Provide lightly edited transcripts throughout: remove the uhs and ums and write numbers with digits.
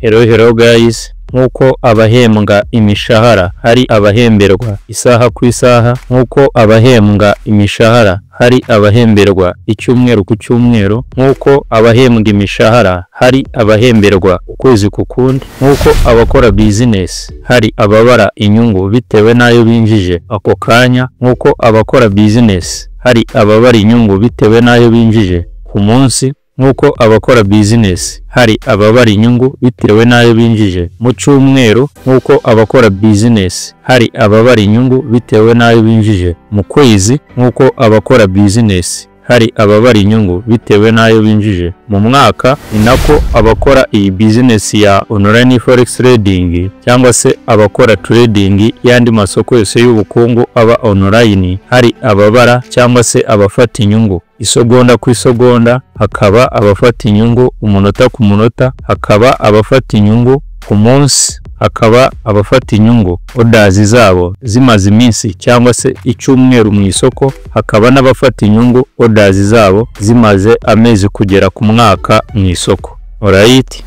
Hello guys, nkuko abahembwa imishahara hari abahemberwa isaha ku isaha, nkuko abahembwa imishahara hari abahemberwa icyumweru ku cyumweru, nkuko abahembwa imishahara hari abahemberwa ukwezi ku kundi, nkuko abakora business hari ababara inyungu bitewe nayo binjije ako kanya, nkuko abakora business hari ababara inyungu bitewe nayo binjije ku munsi, nkuko abakora business hari ababara inyungu bitewe nayo binjije mu cyumweru, nkuko abakora business hari ababara inyungu bitewe nayo binjije mu kwezi, nkuko abakora business hari ababara inyungu bitewe nayo binjije mu mwaka. Ni nako abakora iyi business ya online forex trading cyangwa se abakora trading yandi masoko yose y'ubukungu aba online hari ababara cyangwa se abafata inyungu isogonda ku isogonda, hakaba abafata inyungu umunota ku munota, hakaba abafata inyungu ku munsi, hakaba abafata inyungu orders zabo zimaze iminsi cyangwa se icyumweru mu isoko, hakaba n'abafata inyungu orders zabo zimaze amezi kugera ku mwaka mu isoko. Alright,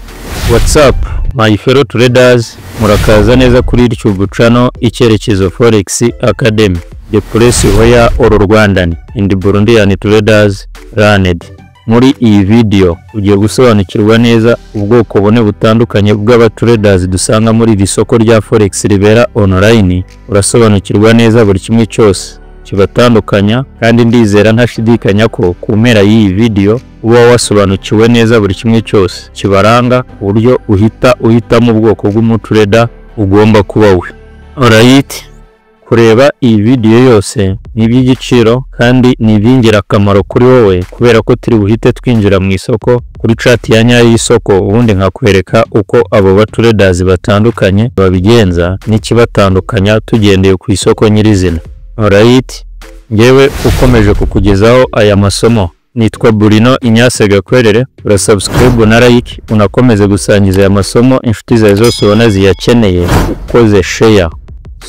what's up my fellow traders, murakaza neza kuri YouTube channel Icyerekezo Forex Academy, the place where all Rwandan and Burundian traders learned. Muri iyi video ugiye gusobanukirwa neza ubwoko bune butandukanye bw'abatraders dusanga muri iri soko rya forex ribera online. Urasobanukirwa neza buri kimwe cyose kibatandukanya, kandi ndizera ntashidikanya ko ku mpera y'iyi video uba wasobanukiwe neza buri kimwe cyose kibaranga, uburyo uhitamo ubwoko bw'umutrader ugomba kuba we. Alright, kureba iyi video yose ni iby'igiciro kandi ni iby'ingirakamaro kuri wowe, kubera ko turi buhite twinjira mu isoko kuri chat ya nyayo y'isoko, ubundi nkakwereka uko abo batraders batandukanye babigenza n'ikibatandukanya tugendeye ku isoko nyirizina. Alright, ngewe ukomeje kukugezaho aya masomo nitwa Bruno Ignace Gakwerere. Urasubscribe na like, unakomeze gusangiza aya masomo inshuti zawe zose ubona ziyakeneye, ukoze share.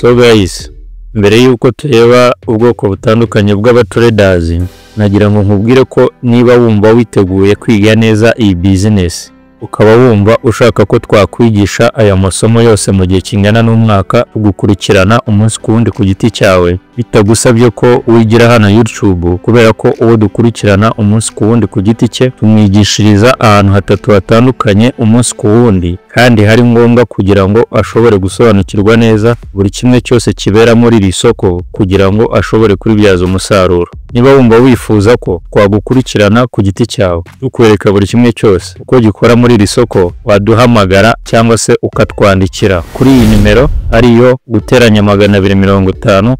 So guys, mbere yuko tureba ubwoko butandukanye bw'abatraders, nagira ngo nkubwire ko niba wumva witeguye kwiga neza iyi business, ukaba wumva ushaka ko twakwigisha aya masomo yose mu gihe kingana n'umwaka, ugukurikirana umunsi ku wundi ku giti cyawe bitagusabye ko wigira hano YouTube, kubera ko uwo dukurikirana umunsi ku wundi ku giti cye tumwigishiriza ahantu hatatu hatandukanye umunsi ku wundi, kandi hari ngombwa kugira ngo ashobore gusobanukirwa neza buri kimwe cyose kibera muri iri soko kugira ngo ashobore kuribyaza umusaruro. Niba wumva wifuza ko twagukurikirana ku giti cyawe tukwereka buri kimwe cyose uko gikora muri iri soko, waduhamagara cyangwa se ukatwandikira kuri iyi nimero ariyo guteranya 250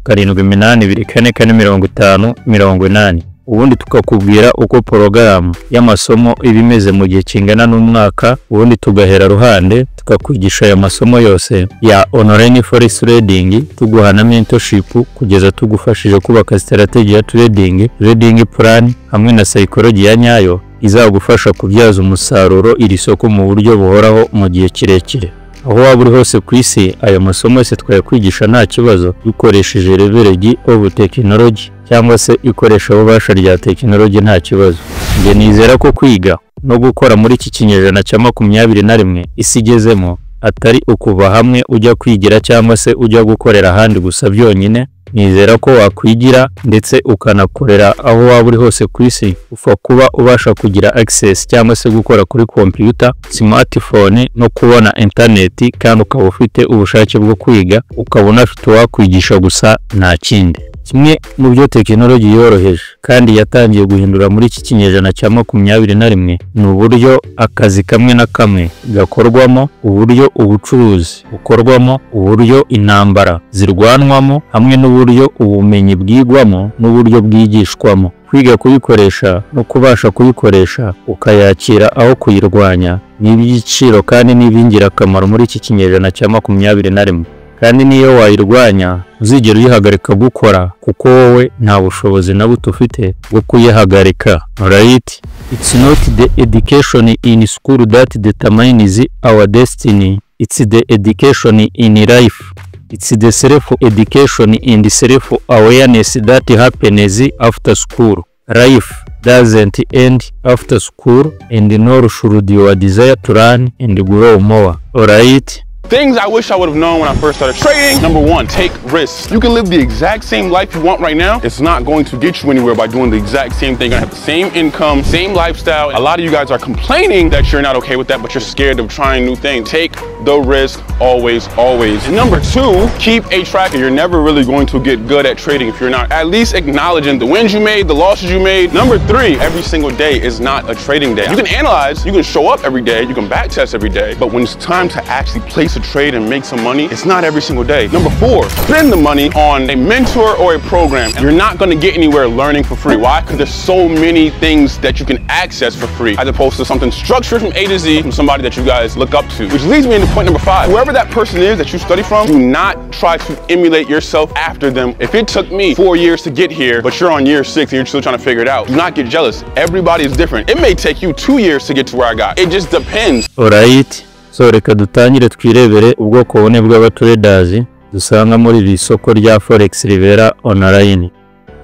782445080, ubundi tukakubwira uko porogaramu y'amasomo ibimeze mu gihe kingana n'umwaka, ubundi tugahera ruhande tukakwigisha aya masomo yose ya online forex trading, tuguha na mentorship kugeza tugufashije kubaka strategy ya trading plan hamwe na psychology ya nyayo izagufasha kubyaza umusaruro iri soko mu buryo buhoraho mu gihe kirekire. Aho waba uri hose ku isi, aya masomo yose twayakwigisha nta kibazo dukoresheje leverage of technology cyangwa se ikoresha ububasha rya technology nta kibazo. Nge nizera ko kwiga no gukora muri iki kinyejana cya 21 isi igezemo atari ukuva hamwe ujya kwigira cyangwa se ujya gukorera ahandi gusa byonyine. Nizera ko wakwigira ndetse ukanakorera aho waba uri hose ku isi, ufa kuba ubasha kugira access cyangwa se gukora kuri computer, smartphone no kubona internet, kandi ukaba ufite ubushake bwo kwiga, ukabona afite wakwigisha gusa nta kindi. Kimwe mu byo technology yoroheje kandi yatangiye guhindura muri iki kinyejana cya 21 ni uburyo akazi kamwe na kamwe gakorwamo, uburyo ubucuruzi bukorwamo, uburyo intambara zirwanwamo, hamwe n'uburyo ubumenyi bwigwamo n'uburyo bwigishwamo. Kwiga kuyikoresha no kubasha kuyikoresha ukayakira aho kuyirwanya ni iby'igiciro kandi ni iby'ingirakamaro muri iki kinyejana cya 21, kandi niyo wayirwanya uzigera uyihagarika gukora, kuko wowe nta bushobozi na buto ufite bwo kuyihagarika. Alright, it's not the education in school that determines our destiny, it's the education in life. It's the self-education and self-awareness that happens after school. Life doesn't end after school, and nor should your desire to learn and grow more. Alright? Things I wish I would have known when I first started trading. Number one, take risks. You can live the exact same life you want right now. It's not going to get you anywhere by doing the exact same thing. You're gonna have the same income, same lifestyle. A lot of you guys are complaining that you're not okay with that, but you're scared of trying new things. Take the risk, always, always. And number two, keep a tracker. You're never really going to get good at trading if you're not at least acknowledging the wins you made, the losses you made. Number three, every single day is not a trading day. You can analyze, you can show up every day, you can back test every day, but when it's time to actually place a trade and make some money, it's not every single day. Number four, spend the money on a mentor or a program. You're not gonna get anywhere learning for free. Why? Because there's so many things that you can access for free, as opposed to something structured from A to Z from somebody that you guys look up to. Which leads me into point number five. Whoever that person is that you study from, do not try to emulate yourself after them. If it took me 4 years to get here, but you're on year 6 and you're still trying to figure it out, do not get jealous. Everybody is different. It may take you 2 years to get to where I got. It just depends. Alright. So reka dutangire twirebere ubwoko bune bw'abatraders dusanga muri iri soko rya forex ribera online.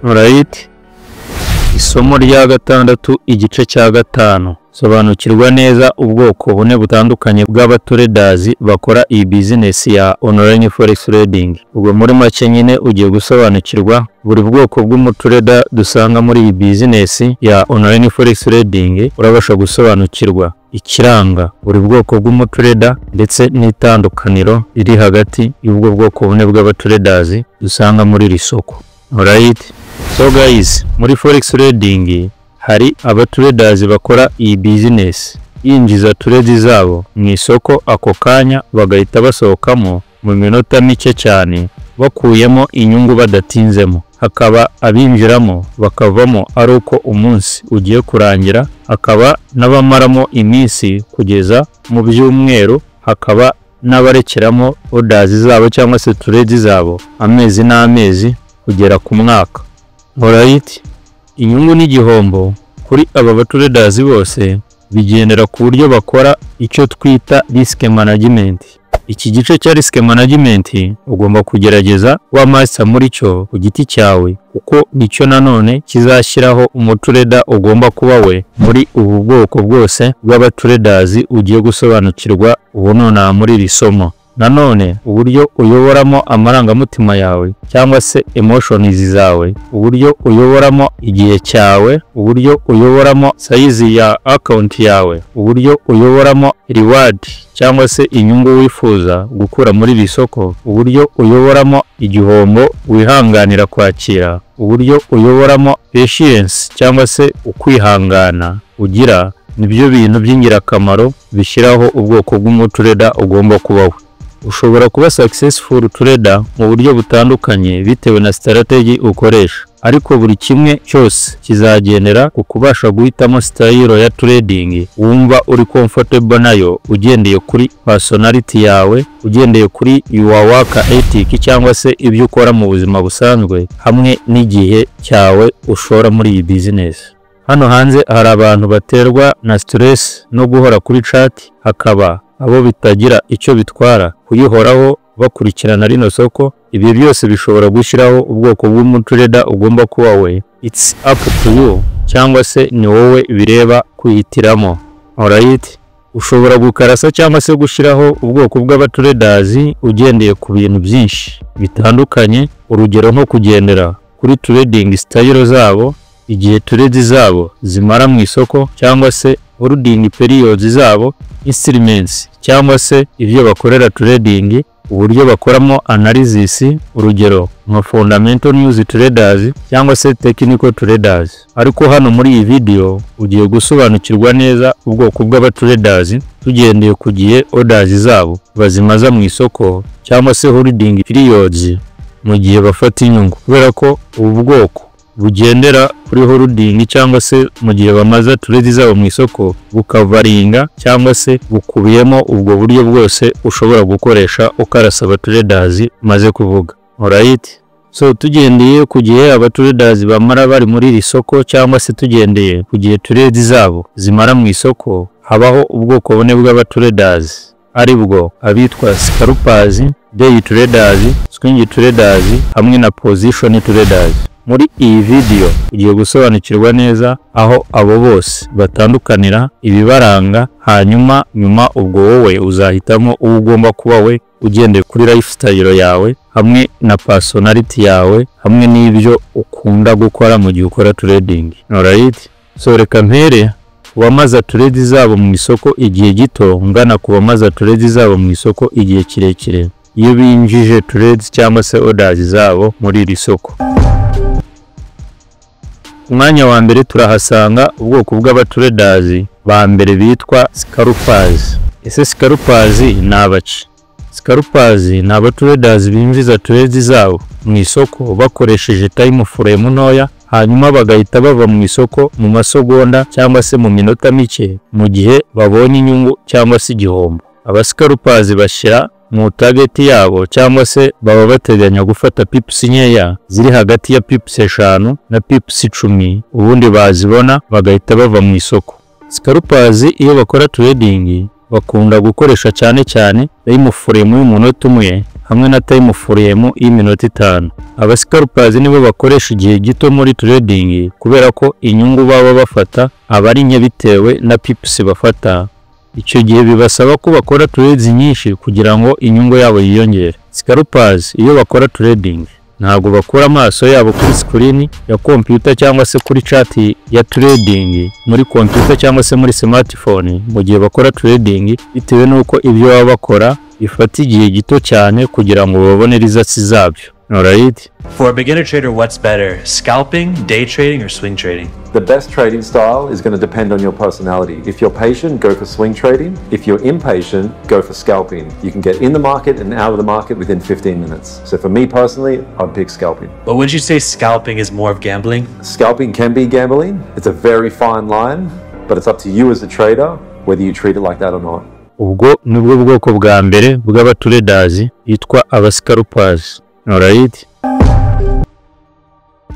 Alright. Isomo rya gatandatu igice cya gatanu. Sobanukirwa neza ubwoko bune butandukanye bw'abatraders bakora iyi business ya online forex trading. Ubwo muri make nyine ugiye gusobanukirwa buri bwoko bw'umutrader dusanga muri iyi business ya online forex trading. Urabasha gusobanukirwa ikiranga buri bwoko bw'umutrader ndetse n'itandukaniro riri hagati y'ubwo bwoko bune bw'abatraders dusanga muri iri soko. Alright. So guys, muri forex trading hari abatraders bakora iyi business yinjiza trade zabo mu isoko ako kanya bagahita basohokamo mu minota mike cyane bakuyemo inyungu badatinzemo. Hakaba abinjiramo bakavamo ari uko umunsi ugiye kurangira, hakaba n'abamaramo iminsi kugeza mu byumweru, hakaba n'abarekeramo orders zabo cyangwa se trade zabo amezi n'amezi kugera ku mwaka. Alright. Inyungu n'igihombo kuri aba batraders bose bigendera ku buryo bakora icyo twita risk management. Iki gice cya risk management ugomba kugerageza wa master muri cyo ku giti cyawe, kuko nicyo nanone kizashyiraho umutrader ugomba kuba we muri ubu bwoko bwose bw'abatraders ugiye gusobanukirwa ubunona muri iri somo. Nanone uburyo uyoboramo amarangamutima yawe cyangwa se emotions zawe, uburyo uyoboramo igihe cyawe, uburyo uyoboramo size ya account yawe, uburyo uyoboramo reward cyangwa se inyungu wifuza gukura muri iri soko, uburyo uyoboramo igihombo wihanganira kwakira, uburyo uyoboramo patience cyangwa se ukwihangana ugira, nibyo bintu by'ingirakamaro bishyiraho ubwoko bw'umutrader ugomba kubaho. Ushobora kuba successful trader mu buryo butandukanye bitewe na strategy ukoresha, ariko buri kimwe cyose kizagendera ku kubasha guhitamo style ya trading wumva uri comfortable nayo, ugendeye kuri personality yawe, ugendeye kuri your work ethic cyangwa se ibyo ukora mu buzima busanzwe, hamwe n'igihe cyawe ushora muri iyi business. Hano hanze hari abantu baterwa na stress no guhora kuri chat, hakaba abo bitagira icyo bitwara kuyihoraho bakurikirana rino soko. Ibi byose bishobora gushyiraho ubwoko bw'umutrader ugomba kuba we. It's up to you, cyangwa se ni wowe bireba kwihitiramo. Alright. Ushobora gukarasa cyangwa se gushyiraho ubwoko bw'abatraders ugendeye ku bintu byinshi bitandukanye, urugero nko kugendera kuri trading style zabo, igihe trade zabo zimara mu isoko, cyangwa se holding periods zabo, instruments cyangwa se ibyo bakorera trading, uburyo bakoramo analysis, urugero nka fundamental news traders cyangwa se technical traders. Ariko hano muri iyi video ugiye gusobanukirwa neza ubwoko bw'abatraders tugendeye ku gihe orders zabo bazimaza mu isoko, cyangwa se holding periods mu gihe bafata inyungu, kubera ko ubu bwoko bugendera kuri holding cyangwa se mu gihe bamaza trade zabo mu isoko bukavaringa, cyangwa se bukubiyemo ubwo buryo bwose ushobora gukoresha ukarasa abatraders maze kuvuga. Alright. So tugendeye ku gihe abatraders bamara bari muri iri soko, cyangwa se tugendeye ku gihe trade zabo zimara mu isoko, habaho ubwoko bune bw'abatraders, ari bwo abitwa scalpers, day traders, swing traders hamwe na position traders. Muri iyi video ugiye gusobanukirwa neza aho abo bose batandukanira, ibibaranga, hanyuma nyuma ubwo wowe uzahitamo uwo ugomba kuba we ugendeye kuri lifestyle yawe hamwe na personality yawe hamwe n'ibyo ukunda gukora mu gihe ukora trading. Alright, so reka mpere wamaza trade zabo mu isoko igihe gito ngana ku bamaza trade zabo mu isoko igihe kirekire iyo binjije trades cyangwa se orders zabo muri iri soko. Umwanya wa mbere turahasanga ubwoko bw'abatraders ba mbere bitwa scalpers. Ese scalpers ni abaki? Scalpers ni abatraders binjiza trades zabo mu isoko bakoresheje time frame ntoya, hanyuma bagahita bava mu isoko mu masegonda cyangwa se mu minota mike mu gihe babonye inyungu cyangwa se igihombo. Aba scalpers bashyira mu target yabo cyangwa se baba bateganya gufata pips nkeya ziri hagati ya pips 5 na pips 10, ubundi bazibona bagahita bava mu isoko. Scalpers iyo bakora trading bakunda gukoresha cyane time frame y'umunota umwe hamwe na time frame y'iminota 5. Aba scalpers nibo bakoresha igihe gito muri trading kubera ko inyungu baba bafata aba ari nke bitewe na pips bafata. Icyo gihe bibasaba ko bakora trades nyinshi kugira ngo inyungu yabo yiyongere. Scalpers iyo bakora trading ntabwo bakora amaso yabo kuri screen ya computer cyangwa se kuri chat ya trading muri computer cyangwa se muri smartphone mu gihe bakora trading, bitewe nuko ibyo baba bakora bifata igihe gito cyane kugira ngo babone results zabyo. Alright. For a beginner trader, what's better, scalping, day trading, or swing trading? The best trading style is going to depend on your personality. If you're patient, go for swing trading. If you're impatient, go for scalping. You can get in the market and out of the market within 15 minutes. So for me personally, I'd pick scalping. But wouldn't you say scalping is more of gambling? Scalping can be gambling. It's a very fine line, but it's up to you as a trader whether you treat it like that or not. Ubwo nibwo bwoko bwa mbere bw'abatraders yitwa aba scalpers. Alright.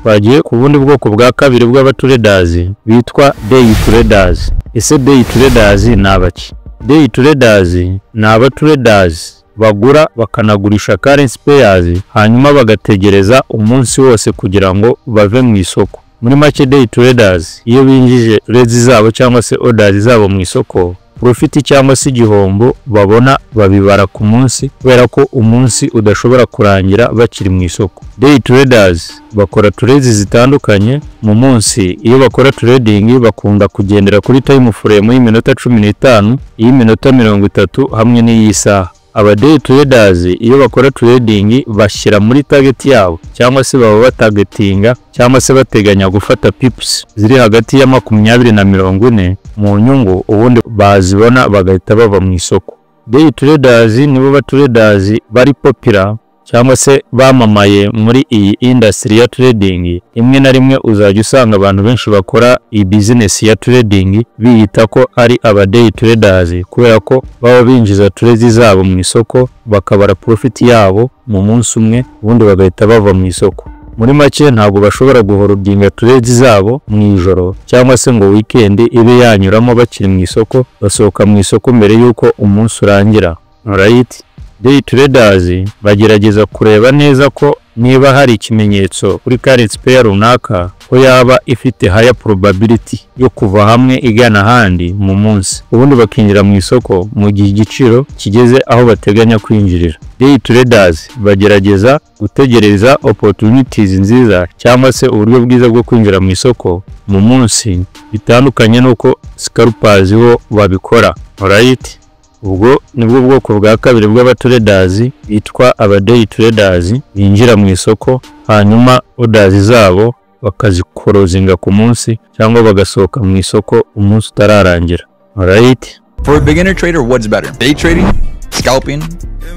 Bagiye ku bundi bwoko bwa kabiri bw'abatraders bitwa day traders. Ese day traders ni abaki? Day traders ni abatraders bagura bakanagurisha currency pairs hanyuma bagategereza umunsi wose kugira ngo bave mu isoko. Muri make day traders iyo binjije trades zabo cyangwa se orders zabo mu isoko, profit cyangwa se igihombo babona babibara ku munsi kubera ko umunsi udashobora kurangira bakiri mu isoko. Day traders bakora trades zitandukanye mu munsi. Iyo bakora trading bakunda kugendera kuri time frame y'iminota 15, y'iminota 30 hamwe n'iyisaha. Aba day traders iyo bakora trading bashyira muri target yabo cyangwa se baba batargetinga cyangwa se bateganya gufata pips ziri hagati ya 20 na 40 mu nyungu, ubundi bazibona bagahita bava mu isoko. Day traders nibo batraders bari popular cyangwa se bamamaye muri iyi industry ya trading. Imwe na rimwe uzajya usanga abantu benshi bakora iyi business ya trading biyita ko ari aba day traders kubera ko baba binjiza trades zabo mu isoko bakabara profit yabo mu munsi umwe, ubundi bagahita bava mu isoko. Muri make ntabwo bashobora guhorodinga trades zabo mu ijoro cyangwa se ngo weekend ibe yanyuramo bakiri mu isoko, basohoka mu isoko mbere yuko umunsi urangira. Alright. Day traders bagerageza kureba neza ko niba hari ikimenyetso kuri currency pair runaka ko yaba ifite higher probability yo kuva hamwe igana handi mu munsi, ubundi bakinjira mu isoko mu gihe igiciro kigeze aho bateganya kwinjirira. Day traders bagerageza gutegereza opportunities nziza cyangwa se uburyo bwiza bwo kwinjira mu isoko mu munsi, bitandukanye nuko scalpers bo babikora. Alright. Ubwo nibwo bwoko bwa kabiri bw'abatraders bitwa aba day traders binjira mu isoko hanyuma orders zabo bakazikorozinga ku munsi cyangwa bagasohoka mu isoko umunsi utararangira. Alright. For a beginner trader, what's better, day trading, scalping,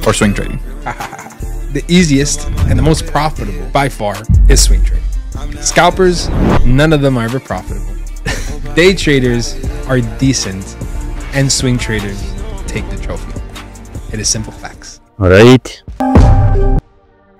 or swing trading? The easiest and the most profitable by far is swing trading. Scalpers, none of them are ever profitable. Day traders are decent and swing traders take the trophy. It is simple facts. Alright.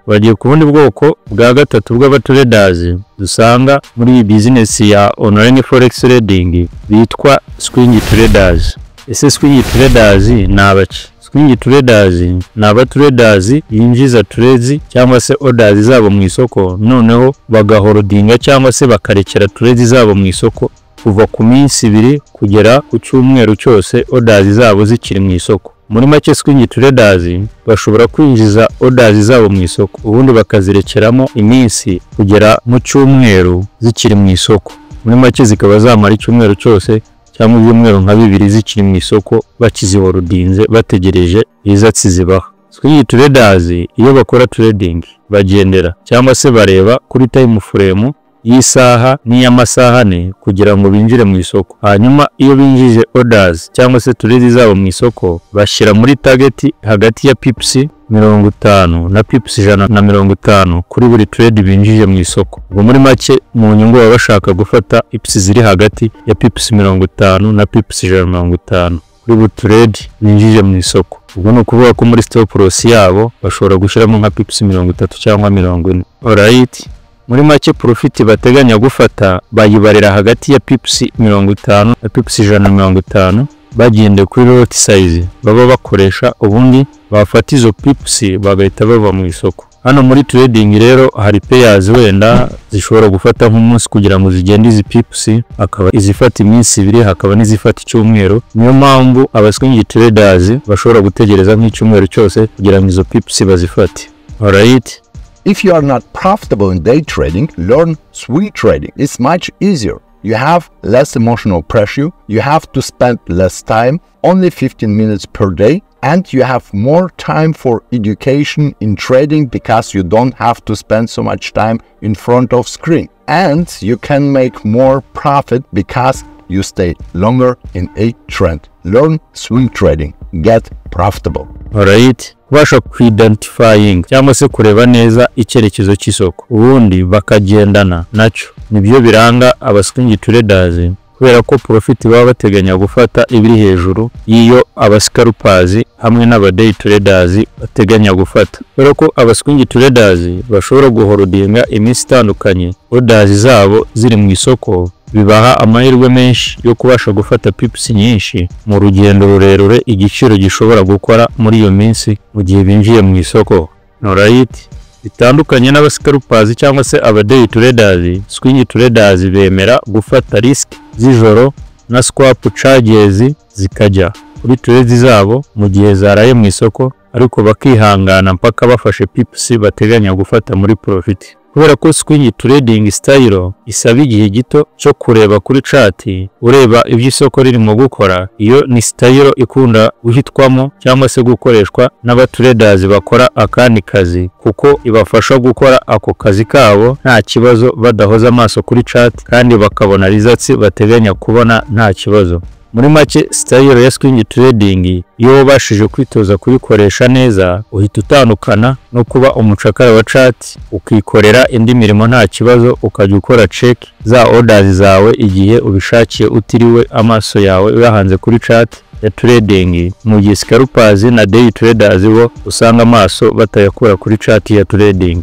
Bagiye ku bundi bwoko bwa gatatu bw'abatraders dusanga muri iyi business ya online forex trading bitwa swing traders. Ese swing traders ni abaki? Swing traders ni abatraders yinjiza trades cyangwa se orders zabo mu isoko noneho bagahorodinga cyangwa se bakarekera trades zabo mu isoko kuva ku minsi 2 kugera ku cyumweru cyose orders zabo zikiri mu isoko. Muri make swing traders bashobora kwinjiza orders zabo mu isoko ubundi bakazirekeramo iminsi kugera mu cyumweru zikiri mu isoko. Muri make zikaba zamara icyumweru cyose cyangwa ibyumweru nka 2 zikiri mu isoko bakizihorodinze bategereje izatsi zibaha. Swing traders iyo bakora trading bagendera cyangwa se bareba kuri time frame y'isaha n'iy'amasaha ane kugira ngo binjire mu isoko. Hanyuma iyo binjije orders cyangwa se trades zabo mu isoko bashyira muri target hagati ya pips 50 na pips 150 kuri buri trade binjije mu isoko. Ubwo muri make mu nyungu baba bashaka gufata pips ziri hagati ya pips 50 na pips 150 kuri buri trade binjije mu isoko. Ubwo no kuvuga ko muri stop loss yabo bashobora gushiramo nka pips 30 cyangwa 40. Alright, muri make profit bateganya gufata bayibarira hagati ya pips 50 na pips 150 bagende kuri lot size baba bakoresha ubundi bafata izo pips bagahita bava mu isoko. Hano muri trading rero hari payers wenda zishobora gufata nk'umunsi kugira ngo zigende izi pips akaba izifata iminsi 2 hakaba n'izifata icyumweru. Niyo mpamvu abaswing traders bashobora gutegereza nk'icyumweru cyose kugira ngo izo pips bazifate. Alright, if you are not profitable in day trading, learn swing trading. It's much easier. You have less emotional pressure, you have to spend less time, only 15 minutes per day, and you have more time for education in trading because you don't have to spend so much time in front of screen. And you can make more profit because you stay longer in a trend. Learn swing trading. Get profitable. Alright, basha identifying cyangwa se kureba neza icyerekezo cy'isoko ubundi bakagendana nacyo nibyo biranga abaswing traders kubera ko profit baba bateganya gufata ibiri hejuru iyo abascalpers hamwe n'abaday traders bateganya gufata. Kubera ko abaswing traders bashobora guhorodinga iminsi itandukanye orders zabo ziri mu isoko bibaha amahirwe menshi yo kubasha gufata pips nyinshi mu rugendo rurerure igiciro gishobora gukora muri iyo minsi mu gihe binjiye mu isoko. Alright, bitandukanye n'abascalpers cyangwa se abaday traders, swing traders bemera gufata risk z'ijoro na swap charges zikajya kuri trades zabo mu gihe zaraye mu isoko ariko bakihangana mpaka bafashe pips bateganya gufata muri profit. Kubera ko swing trading style isaba igihe gito cyo kureba kuri chart ureba ibyo isoko ririmo gukora, iyo ni style ikunda guhitwamo cyangwa se gukoreshwa n'abatraders bakora akandi kazi kuko ibafasha gukora ako kazi kabo nta kibazo badahoza amaso kuri chart kandi bakabona results bateganya kubona nta kibazo. Muri make style ya swing trading iyo wabashije kwitoza kubikoresha neza uhita utandukana no kuba umucakara wa chart ukikorera indi mirimo nta kibazo ukajya ukora check za orders zawe igihe ubishakiye utiriwe amaso yawe uyahanze kuri chart ya trading. Mu gihe scalpers na day traders bo usanga amaso batayakura kuri chart ya trading.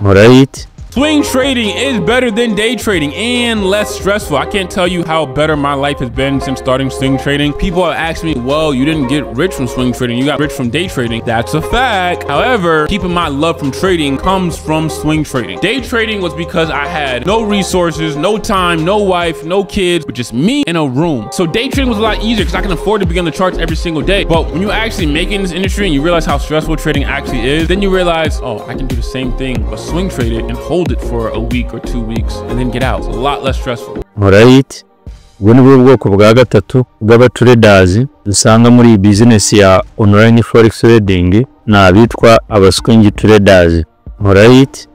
Alright, Swing trading is better than day trading and less stressful. I can't tell you how better my life has been since starting swing trading. People have asked me, well, you didn't get rich from swing trading, you got rich from day trading. That's a fact. However, keeping my love from trading comes from swing trading. Day trading was because I had no resources, no time, no wife, no kids, but just me in a room. So day trading was a lot easier because I can afford to be on the charts every single day. But when you actually make it in this industry and you realize how stressful trading actually is, then you realize, oh, I can do the same thing, but swing trade it and hold it for a week or 2 weeks and then get out. It's a lot less stressful. Alright, ubwo ni bwoko bwa gatatu bw'abatraders dusanga muri business ya online forex trading na abitwa abaswing traders. Alright,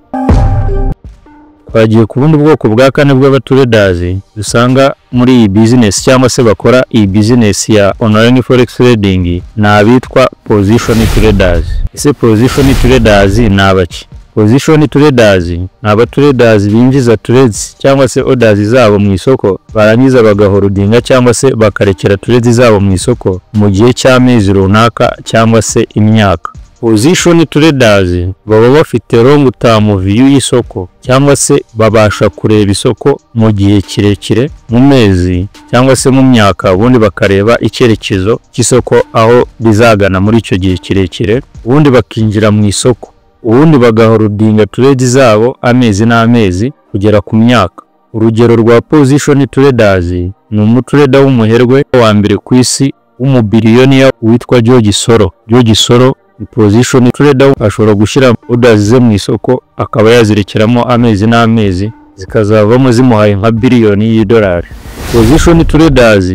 twagiye ku bundi bwoko bwa kane bw'abatraders dusanga muri iyi business cyangwa se bakora iyi business ya online forex trading na abitwa position traders. Ese position traders ni abaki? Position traders ni abatraders binjiza trades cyangwa se orders zabo mu isoko barangiza bagahorodinga cyangwa se bakarekera trades zabo mu isoko mu gihe cy'amezi runaka cyangwa se imyaka. Position traders baba bafite long term view y'isoko cyangwa se babasha kureba isoko mu gihe kirekire, mu mezi cyangwa se mu myaka, ubundi bakareba icyerekezo cy'isoko aho rizagana muri icyo gihe kirekire, ubundi bakinjira mu isoko, ubundi bagaholdinga trade zabo amezi n'amezi kugera ku myaka. Urugero rwa position traders ni umutrader w'umuherwe wa mbere ku isi w'umubiliyoniya witwa George Soros. George Soros ni position trader, ashobora gushyira orders ze mu isoko akaba yazirekeramo amezi n'amezi zikazavamo zimuhaye nka biliyoni y'idolari. Position traders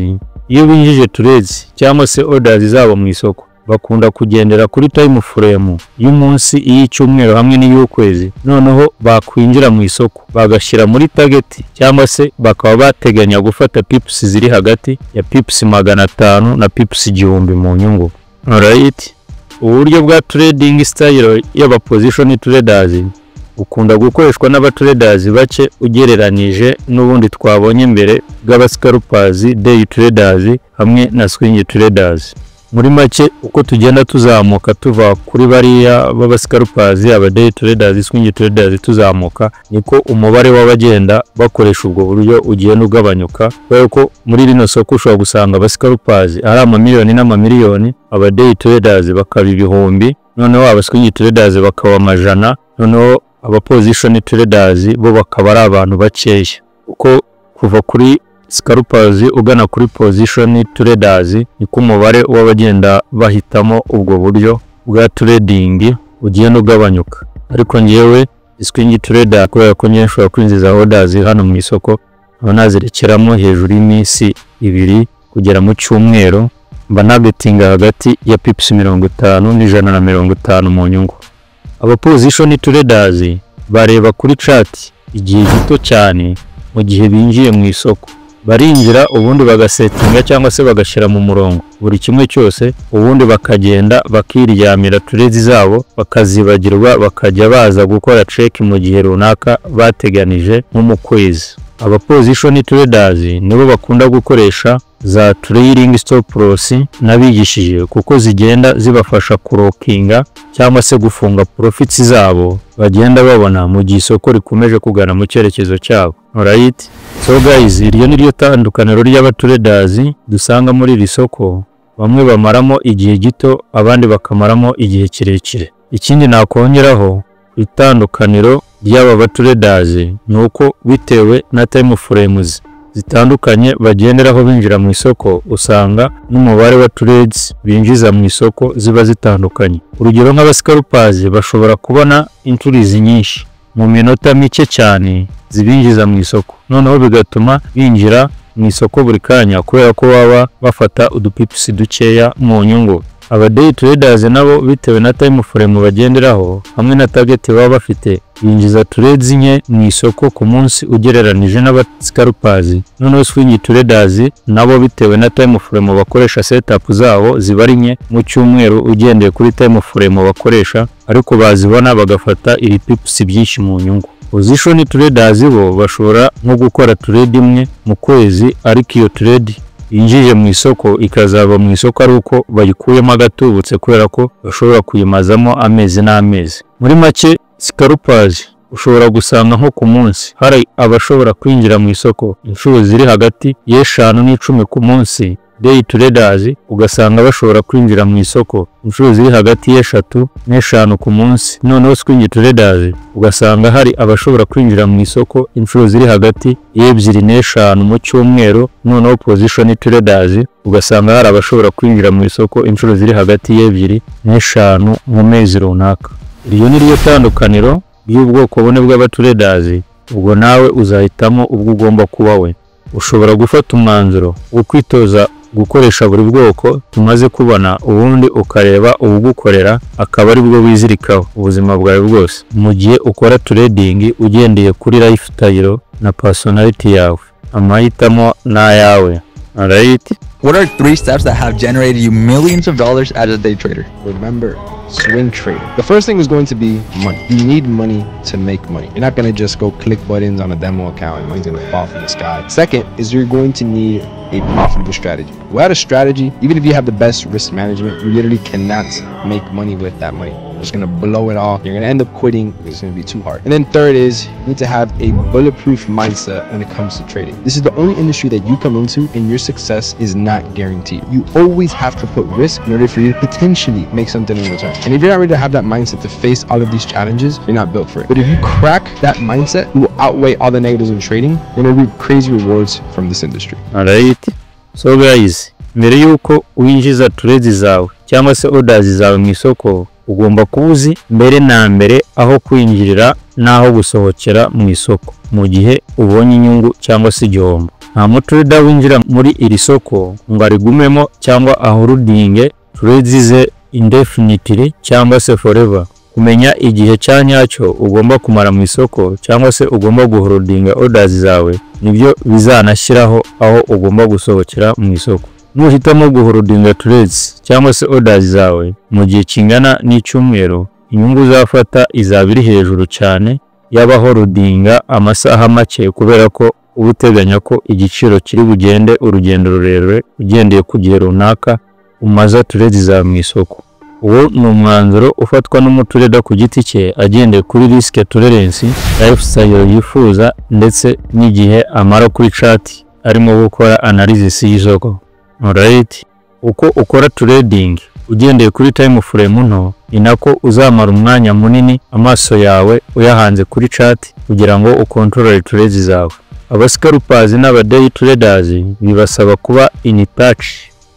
iyo binjije trades cyangwa se orders zabo mu isoko bakunda kugendera kuri time frame y'umunsi, iy'icyumweru hamwe n'iy'ukwezi, noneho bakwinjira mu isoko bagashyira muri target cyangwa se bakaba bateganya gufata pips ziri hagati ya pips 500 na pips 1000 mu nyungu. Alright, uburyo bwa trading style y'aba position traders ukunda gukoreshwa n'abatraders bake ugereranije n'ubundi twabonye mbere bw'aba scalpers, day traders hamwe na swing traders. Muri make uko tugenda tuzamuka tuva kuri bariya baba scalpers, aba day traders, swing traders tuzamuka, niko umubare w'abagenda bakoresha ubwo buryo ugenda ugabanyuka, kubera ko muri rino soko ushobora gusanga aba scalpers ari amamiliyoni n'amamiliyoni, aba day traders bakaba ibihumbi, noneho aba swing traders bakaba amajana, noneho aba position traders bo bakaba ari abantu bakeya. Uko kuva kuri scalpers ugana kuri position traders niko umubare w'abagenda bahitamo ubwo buryo bwa trading ugenda ugabanyuka. Ariko ngewe swing trader kubera ko nyeshobora kwinjiza orders hano mu isoko, nazirekeramo hejuru y'iminsi 2 kugera mu cyumweru, mba nabetinga hagati ya pips 50 n'150 mu nyungu. Aba position traders bareba kuri chart igihe gito cyane mu gihe binjiye mu isoko, barinjira ubundi bagasetinga cyangwa se bagashyira mu murongo buri kimwe cyose, ubundi bakagenda bakiryamira trades zabo bakazibagirwa, bakajya baza gukora check mu gihe runaka bateganije nko mu kwezi. Aba position traders nibo bakunda gukoresha za trailing stop loss nabigishije, kuko zigenda zibafasha kurokinga cyangwa se gufunga profits zabo bagenda babona mu gihe isoko rikomeje kugana mu cyerekezo cyabo. Alright, so guys, iryo ni ryo tandukaniro ry'abatraders dusanga muri iri soko. Bamwe bamaramo igihe gito, abandi bakamaramo igihe kirekire. Ikindi nakongeraho itandukaniro ry'aba batraders nuko bitewe na time frames zitandukanye bagenderaho binjira mu isoko, usanga n'umubare wa trades binjiza mu isoko ziba zitandukanye. Urugero nk'aba scalpers bashobora kubona inturizi nyinshi mu minota mike cyane zibinjiza mu isoko, noneho bigatuma binjira mu isoko buri kanya kubera ko baba bafata udupips dukeya mu nyungu. Aba day traders nabo bitewe na time frame bagenderaho hamwe na target baba bafite, binjiza trades nke mu isoko ku munsi ugereranije n'aba scalpers. Noneho swing traders nabo bitewe na time frame bakoresha setup zabo ziba ari nke mu cyumweru ugendeye kuri time frame bakoresha, ariko bazibona bagafata iri pips byinshi mu nyungu. Position traders bo bashobora nko gukora trade imwe mu kwezi, ariko iyo trade yinjije mu isoko ikazaba mu isoko ari uko bayikuyemo agatubutse, kubera ko bashobora kuyimazamo amezi n'amezi. Muri make scalpers ushobora gusanga nko ku munsi hari abashobora kwinjira mu isoko inshuro ziri hagati y'5 n'10 ku munsi. Day traders ugasanga bashobora kwinjira mu isoko inshuro ziri hagati y'3 n'5 ku munsi. Noneho swing traders ugasanga hari abashobora kwinjira mu isoko inshuro ziri hagati y'2 n'5 mu cyumweru. Noneho position traders ugasanga hari abashobora kwinjira mu isoko inshuro ziri hagati y'2 n'5 mu mezi runaka. Iryo ni ryo tandukaniro y'ubwoko bune bw'abatraders. Ubwo nawe uzahitamo ubwo ugomba kuba we. Ushobora gufata umwanzuro wo kwitoza gukoresha buri bwoko tumaze kubona, ubundi ukareba ubugukorera akaba ari bwo wizirikaho ubuzima bwawe bwose mu gihe ukora trading ugendeye kuri lifestyle na personality yawe. Amahitamo na yawe. Alright, What are 3 steps that have generated you millions of dollars as a day trader? Remember, swing trading. The first thing is going to be money. You need money to make money. You're not going to just go click buttons on a demo account and money's going to fall from the sky. Second is you're going to need a profitable strategy. Without a strategy, even if you have the best risk management, you literally cannot make money with that money. You're just gonna blow it all. You're gonna end up quitting because it's gonna be too hard. And then third is you need to have a bulletproof mindset when it comes to trading. This is the only industry that you come into and your success is not guaranteed. You always have to put risk in order for you to potentially make something in return. And if you're not ready to have that mindset to face all of these challenges, you're not built for it. But if you crack that mindset, you will outweigh all the negatives in trading. You're gonna reap crazy rewards from this industry. Alright. So guys, mbere yuko winjiza trades zawe cyangwa se orders zawe mu isoko, ugomba kuzi mbere na mbere aho kwinjirira naho gusohokera mu isoko mu gihe ubonye inyungu cyangwa se igihombo. Nta mutrader winjira muri iri soko ngo arigumemo cyangwa ahorudinge trades ze indefinitely cyangwa se forever. Kumenya igihe cya nyacyo ugomba kumara mu isoko cyangwa se ugomba guholdinga orders zawe nibyo bizanashyiraho aho ugomba gusohokera mu isoko. Nuhitamo guholdinga trades cyangwa se orders zawe mu gihe kingana n'icyumweru, inyungu uzafata izaba iri hejuru cyane y'abaholdinga amasaha make, kubera ko ubuteganya ko igiciro kiri bugende urugendo rurerure ugendeye ku gihe runaka umaza trades zawe mu isoko. Uwo ni umwanzuro ufatwa n'umutrader ku giti cye agendeye kuri risk tolerance, lifestyle yifuza ndetse n'igihe amara kuri chart arimo gukora analysis y'isoko. Alright, uko ukora trading ugendeye kuri time frame nto, inako uzamara umwanya munini amaso yawe uyahanze kuri chart kugira ngo ukontrole trades zawe. Abascalpers n'aba day traders bibasaba kuba in touch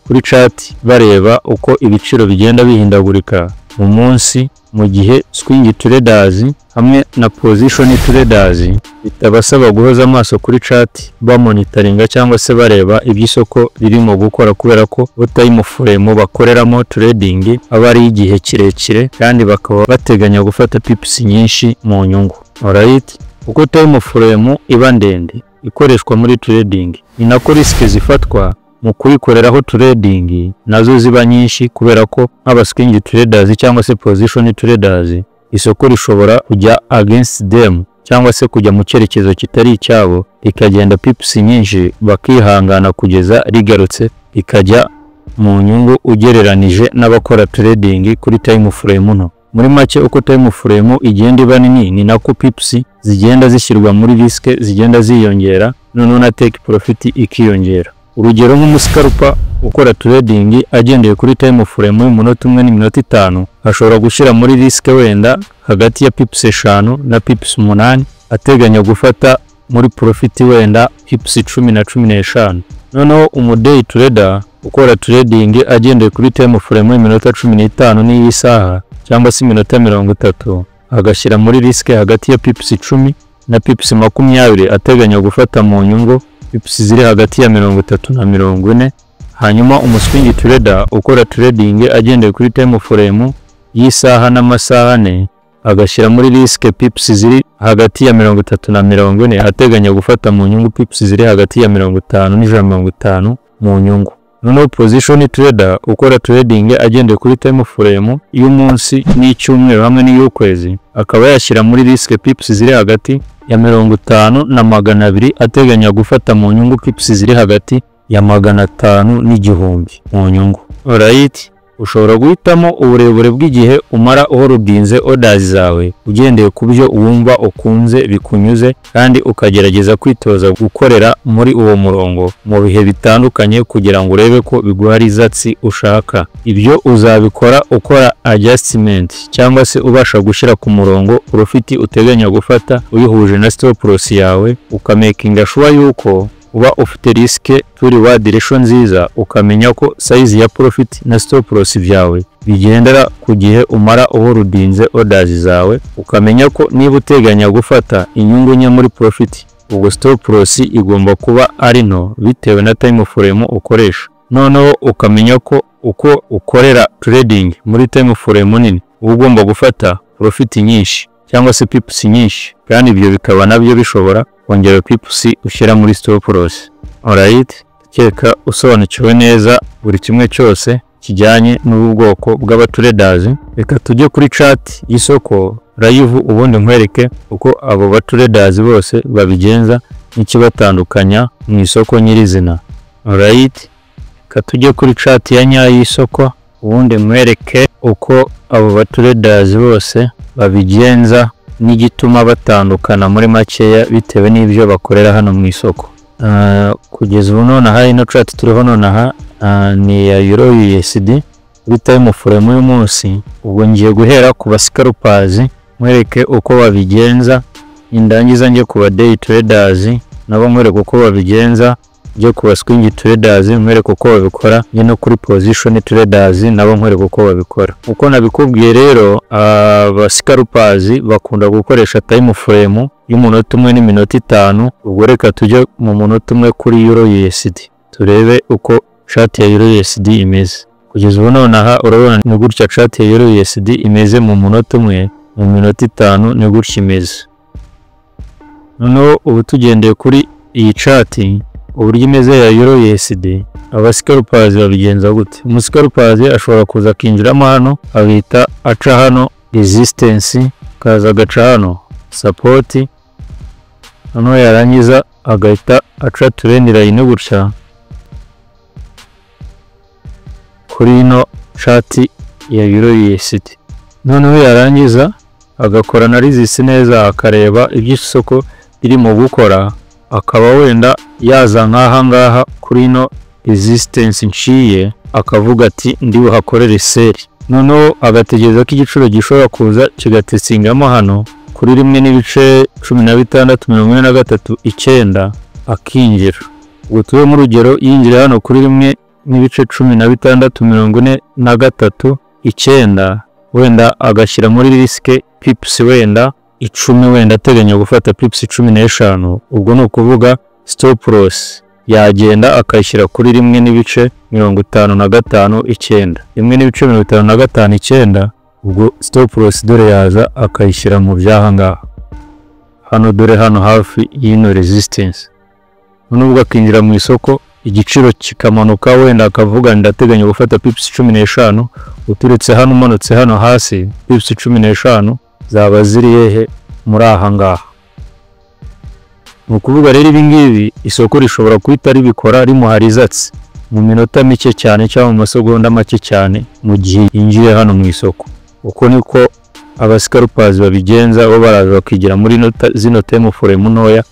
kuri chart bareba uko ibiciro bigenda bihindagurika mu munsi, mu gihe swing traders hamwe na position traders bitabasaba guhoza amaso kuri chart bamonitoringa cyangwa se bareba iby'isoko ririmo gukora, kubera ko time frame bakoreramo trading aba ari igihe kirekire kandi bakaba bateganya gufata pips nyinshi mu nyungu. Alright, uko time frame iba ndende ikoreshwa muri trading, ni nako risk zifatwa mu kuyikoreraho trading nazo ziba nyinshi, kubera ko nk'abaswing traders cyangwa se position traders isoko rishobora kujya against them cyangwa se kujya mu cyerekezo kitari icyabo ikagenda pips nyinshi, bakihangana kugeza rigarutse ikajya mu nyungu ugereranije n'abakora trading kuri time frame nto. Muri make uko time frame igenda iba nini, ni nako pips zigenda zishyirwa muri risk zigenda ziyongera, none na take profit ikiyongera. Urugero nk'umuscalper ukora trading agendeye kuri time frame y'umunota umwe n'iminota 5 ashobora gushyira muri risk wenda hagati ya pips 5 na pips 8, ateganya gufata muri profit wenda pips 10 na 15. Noneho umuday trader ukora trading agendeye kuri time frame y'iminota 15 n'iyisaha cyangwa se iminota 30 agashyira muri risk hagati ya pips 10 na pips 20, ateganya gufata mu nyungu pips ziri hagati ya 30 na 40. Hanyuma umuswing trader ukora trading agendeye kuri time frame y'isaha n'amasaha 4 agashyira muri risk pips ziri hagati ya 30 na 40, ateganya gufata mu nyungu pips ziri hagati ya 50 n'ijana mu nyungu. Noneho position trader ukora trading agendeye kuri time frame y'umunsi n'icyumweru hamwe n'iy'ukwezi akaba yashyira muri risk pips ziri hagati ya 50 na 200, ateganya gufata mu nyungu pips ziri hagati ya 500 n'igihumbi mu nyungu. Alright, ushobora guhitamo uburebure bw'igihe umara uholdinze orders zawe ugendeye ku byo wumva ukunze bikunyuze, kandi ukagerageza kwitoza gukorera muri uwo murongo mu bihe bitandukanye kugira ngo urebe ko biguha results ushaka. Ibyo uzabikora ukora adjustment cyangwa se ubasha gushyira ku murongo profit uteganya gufata uyihuje na stop loss yawe, ukamakinga sure yuko uba ufite risk to reward ratio nziza, ukamenya ko size ya profit na stop loss byawe bigendera ku gihe umara uholdinze orders zawe, ukamenya ko niba uteganya gufata inyungu nya muri profit ubwo stop loss igomba kuba ari nto bitewe na time frame ukoresha. Noneho ukamenya ko uko ukorera trading muri time frame nini ugomba gufata profit nyinshi cyangwa se pips nyinshi, kandi ibyo bikaba nabyo bishobora kongera pips ushyira muri stop loss. Alright, cyeka usobanukiwe neza buri kimwe cyose kijyanye n'ubwoko bw'abatraders. Reka tujye kuri chart y'isoko live ubundi nkwereke uko abo batraders bose babigenza n'ikibatandukanya mu isoko nyirizina. Alright, reka tujye kuri chart ya nyayo y'isoko ubundi nkwereke uko abo batraders bose babigenza n'igituma batandukana muri makeya bitewe n'ibyo bakorera hano mu isoko. Kugeza ubu nonaha ino chart turiho nonaha ni ya Euro USD bita mu frame y'uyu munsi. Ubwo ngiye guhera ku scalpers nkwereke uko babigenza, indangiza ngiye ku day traders nabo nkwereke uko babigenza, ngiye ku swing traders nkwereke uko babikora, ngiye no kuri position traders nabo nkwereke uko babikora. Uko nabikubwiye rero aba scalpers bakunda gukoresha time frame y'umunota umwe n'iminota 5. Ubwo reka tujye mu munota umwe kuri Euro USD turebe uko chart ya Euro USD imeze. Kugeza ubu nonaha urabona ni gutya chart ya Euro USD imeze mu munota umwe, mu minota 5 ni gutya imeze. Noneho ubu tugendeye kuri iyi chart uburyo imeze ya Euro USD, aba scalpers babigenza gute? Umuscalpers ashobora kuza kinjiramo hano abita aca hano resistance, kaza gaca hano support, noneho yarangiza agahita aca trend line gutya kuri ino chart ya Euro USD. Noneho yarangiza agakora analysis neza akareba ibyo isoko iri mu gukora, akaba wenda yaza nk'aha ngaha kuri ino resistance nciye akavuga ati ndi buhakorere sell. Noneho agategereza ko igiciro gishobora kuza kigatesingamo hano kuri 1.1643 akinjira. Ubwo tuwe mu rugero yinjira hano kuri 1.1643 wenda agashyira muri risk pips wenda 10, wenda ateganya gufata pips 15. Ubwo no kuvuga stop loss yagenda akayishyira kuri 1.5559, 1.5559. Ubwo stop loss dore yaza akayishyira mu byaha ngaha hano, dore hano hafi y'ino resistance. Nubwo akinjira mu isoko igiciro kikamanuka wenda akavuga ndateganya gufata pips 15, uturetse hano umanutse hano hasi pips 15 zaba ziri hehe muri aha ngaha. Nukuvuga rero ibi ngibi isoko rishobora kuhita ribikora rimuharizatse mu minota mike cyane cyangwa mu masegonda make cyane mu gihe yinjiye hano mu isoko. Uko niko aba scalpers babigenza, bo baraza bakigira muri zino time frame ntoya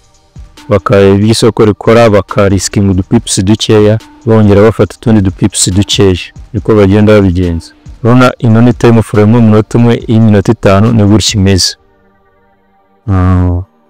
bakareba isoko rikora, bakariskinga udupips dukeya bongera bafata utundi dupips dukeya. Niko bagenda babigenza. Urabona ino ni time frame y'umunota umwe y'iminota 5 ni gutya imeze.